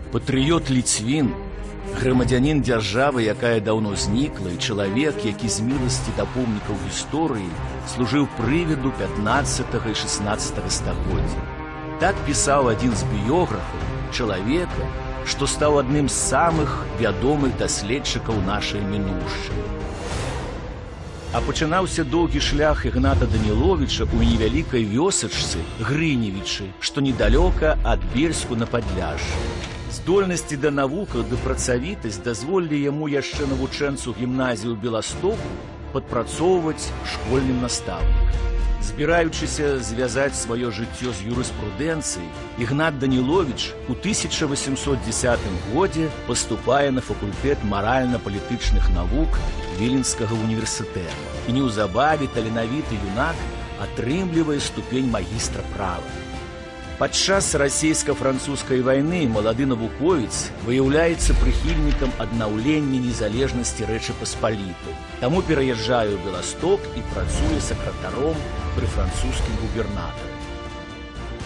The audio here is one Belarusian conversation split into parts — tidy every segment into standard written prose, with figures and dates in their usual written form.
Патрыёт Ліцвін, грамадзянін дзяржавы, якая даўно знікла, і чалавек, які з міласці да помнікаў гісторыі служыў прывіду 15 і 16 стагоддзя. Так пісаў адзін з біёграфаў чалавека, што стаў адным з самых вядомых даследчыкаў нашай мінуўшчыны. А пачынаўся доўгі шлях Ігната Даніловіча ў невялікай вёсачцы Грыневічы, што недалёка ад Бельску на Падляшшы. Здольнасці да навукаў ды працавітасць дазволілі яму яшчэ навучэнцу гімназіі ў Беластоку падпрацоўваць школьным настаўнікам. Збіраючыся звязаць сваё жыццё з юрыспрудэнцыяй, Ігнат Даніловіч у 1810 годзе паступае на факультэт маральна-палітычных навук Віленскага універсітэта. І неўзабаве таленавіты юнак атрымлівае ступень магістра права. Падчас расійска-французскай вайны малады навуковец выяўляецца прыхільнікам аднаўлення незалежнасці Рэчы Паспалітай. Таму пераязджае ў Беласток і працуе сакратаром пры французскім губернатары.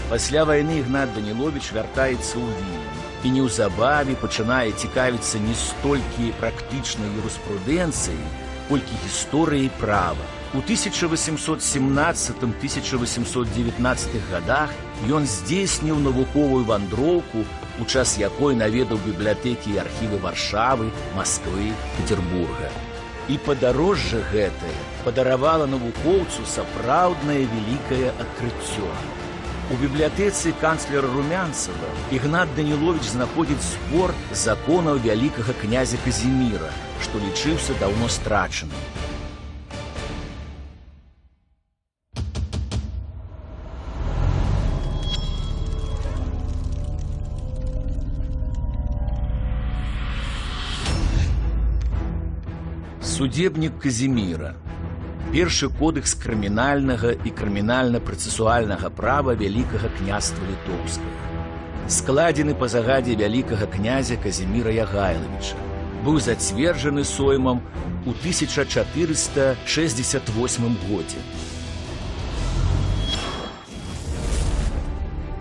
Пасля вайны Ігнат Даніловіч вяртаецца ў Вільню і неўзабаве пачынае цікавіцца не столькі практычнай юрыспрудэнцыяй, колькі гісторыяй права. У 1817-1819 годах ён здзейсніў навуковую вандроўку, у час якой наведаў бібліятэкі і архівы Варшавы, Масквы, Петербурга. І падарожжа гэтае падаравала навукоўцу сапраўднае вялікае адкрыццё. У бібліятэцы канцлера Румянцева Ігнат Даніловіч знаходзіць збор законаў вялікага князя Казіміра, што лічыўся даўно страчаным. Судебнік Казіміра. Першы кодэкс крымінальнага і крымінальна-працэсуальнага права Вялікага княства Літоўскага. Складзены па загадзе вялікага князя Казіміра Ягайлавіча. Быў зацверджаны Соймам у 1468 годзе.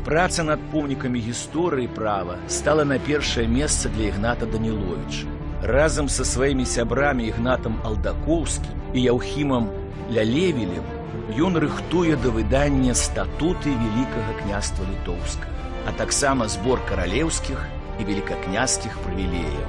Праца над помнікамі гісторыі права стала на першае месца для Ігната Даніловіча. Разам са сваімі сябрамі Ігнатам Алдакоўскім і Яўхімам Лялевілем ён рыхтуе да выдання статуты Вялікага княства Літоўскага, а таксама збор каралеўскіх і велікакняскіх прывілеяў.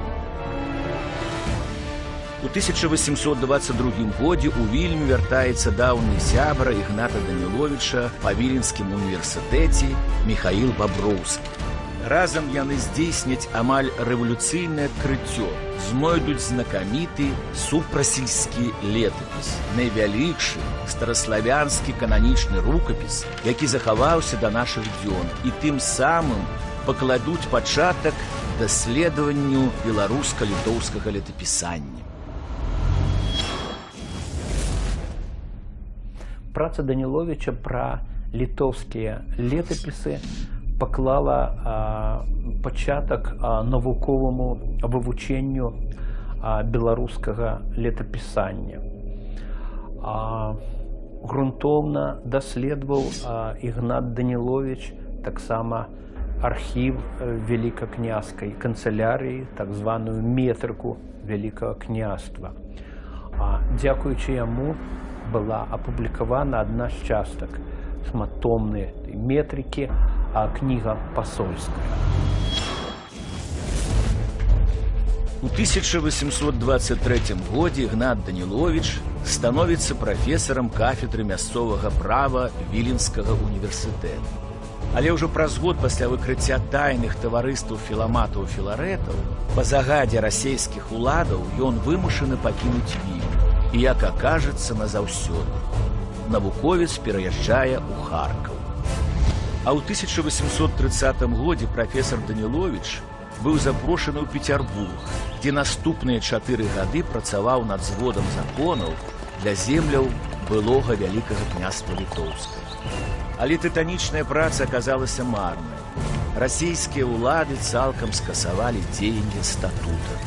У 1822 годзе ў Вільню вяртаецца даўні сябра Ігната Даніловіча па Віленскім універсітэце Міхаіл Баброўскі. Разам яны здзейсняць амаль рэвалюцыйнае адкрыццё, знойдуць знакаміты супрасільскі летапіс, найвялікшы стараславянскі кананічны рукапіс, які захаваўся да нашых дзён, і тым самым пакладуць пачатак даследаванню беларуска-літоўскага летапісання. Праца Даніловіча пра літоўскія летапісы паклала пачатак навуковаму вывучэнню беларускага летапісання. Грунтоўна даследаваў Ігнат Даніловіч таксама архіў вялікакняскай канцылярыі, так званую метрыку Вялікага княства. Дзякуючы яму была апублікавана адна з частак шматтомнай метрыкі, кніга пасольская. У 1823 годзе Ігнат Даніловіч становіцца прафесарам кафедры мясцовага права Віленскага універсітэта. Але ўжо праз год пасля выкрыцця тайных таварыстваў філаматаў-філарэтаў па загадзе расейскіх уладаў ён вымушаны пакінуць Вільню. І, як акажацца, назаўсёды. Навуковец пераязджае ў Харкаў. А ў 1830 годзе прафесар Даніловіч быў запрошаны ў Петербург, дзе наступныя 4 гады працаваў над зводам законаў для земляў былога Вялікага княства Літоўскага. Але тытанічная праца аказалася марнай. Расійскія ўлады цалкам скасавалі дзеянне статута.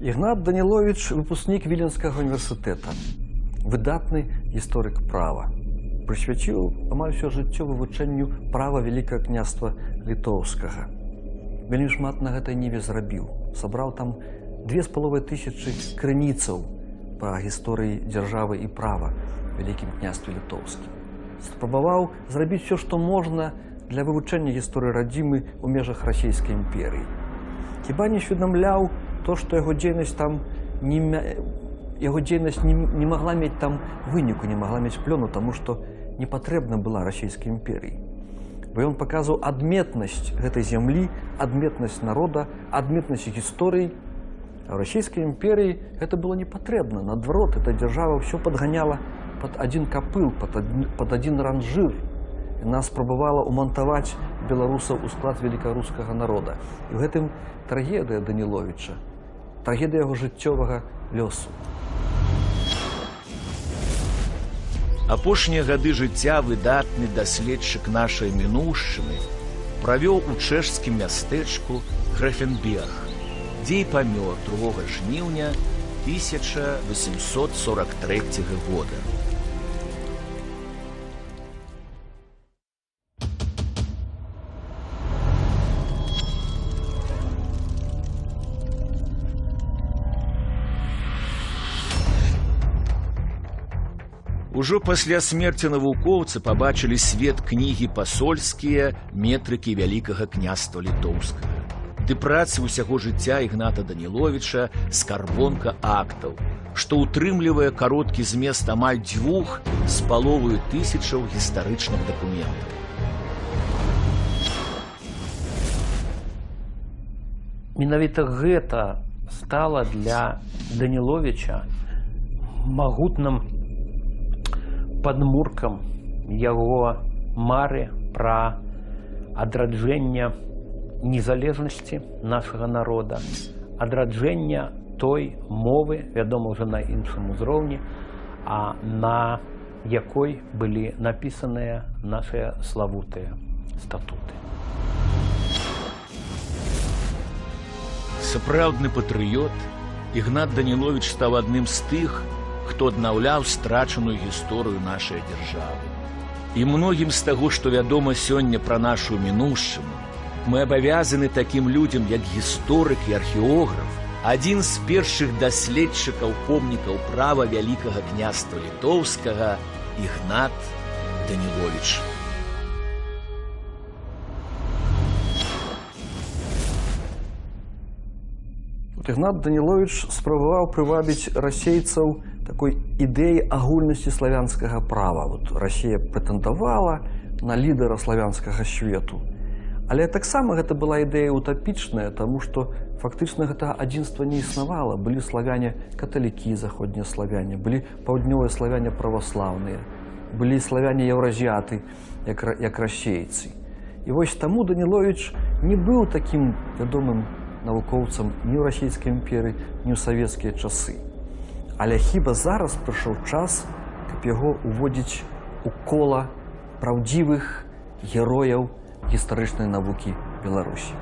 Ігнат Даніловіч – выпускнік Віленскага універсітэта, выдатны гісторык права. прысвяціў амаль усё жыццё вывучэнню права Вялікага княства літоўскага. Вельмі шмат на гэтай ніве зрабіў. Сабраў там 2500 крыніцаў па гісторыі дзяржавы і права Вялікім княстве літоўскім. Спрабаваў зрабіць усё, што можна для вывучэння гісторыі радзімы ў межах расійскай імперыі. Хіба не усведамляў то, што яго дзейнасць не магла мець там выніку, не магла мець плёну, таму што не патрэбна была расійскай імперыі. Бо ён паказваў адметнасць гэтай зямлі, адметнасць народа, адметнасць гісторыі. А ў расійскай імперыі гэта было не патрэбна. Наадварот, эта дзяржава ўсё падганяла пад адзін капыл, пад адзін ранжыр. Яна спрабавала ўмантаваць беларусаў у склад велікарускага народа. І ў гэтым трагедыя Даніловіча, трагедыя яго жыццёвага лёсу. Апошнія гады жыцця выдатны даследчык нашай мінуўшчыны правёў у чэшскім мястэчку Графенберг, дзе і памёр 2 жніўня 1843 года. Ужо пасля смерці навукоўцы пабачылі свет кнігі пасольскія метрыкі Вялікага княства літоўскага. Ды працы ўсяго жыцця Ігната Даніловіча «Скарбонка актаў», што ўтрымлівае кароткі змест амаль 2,5 тысячаў гістарычных дакументаў. Менавіта гэта стала для Даніловіча магутным падмуркам яго мары пра адраджэнне незалежнасці нашага народа, адраджэння той мовы, вядома ўжо на іншым узроўні, а на якой былі напісаныя нашыя славутыя статуты. Сапраўдны патрыёт, Ігнат Даніловіч стаў адным з тых, хто аднаўляў страчаную гісторыю нашай дзяржавы. І многім з таго, што вядома сёння пра нашу мінуўшчыну, мы абавязаны такім людзям, як гісторык і археограф, адзін з першых даследчыкаў помнікаў права Вялікага княства літоўскага Ігнат Даніловіч. Ігнат Даніловіч спрабаваў прывабіць расейцаў такой ідэі агульнасці славянскага права. Расія прэтэндавала на лідара славянскага свету. Але таксама гэта была ідэя утапічная, таму што фактычна гэтага адзінства не існавала. Былі славяне каталікі, заходнія славяне, былі паўднёвыя славяне праваслаўныя, былі славяне еўразіяты, як расейцы. І вось таму Даніловіч не быў такім вядомым навукоўцам ні ў расійскай імперыі, ні ў савецкія часы. Але хіба зараз прыйшоў час, каб яго уводзіць у кола праўдзівых герояў гістарычнай навукі Беларусі.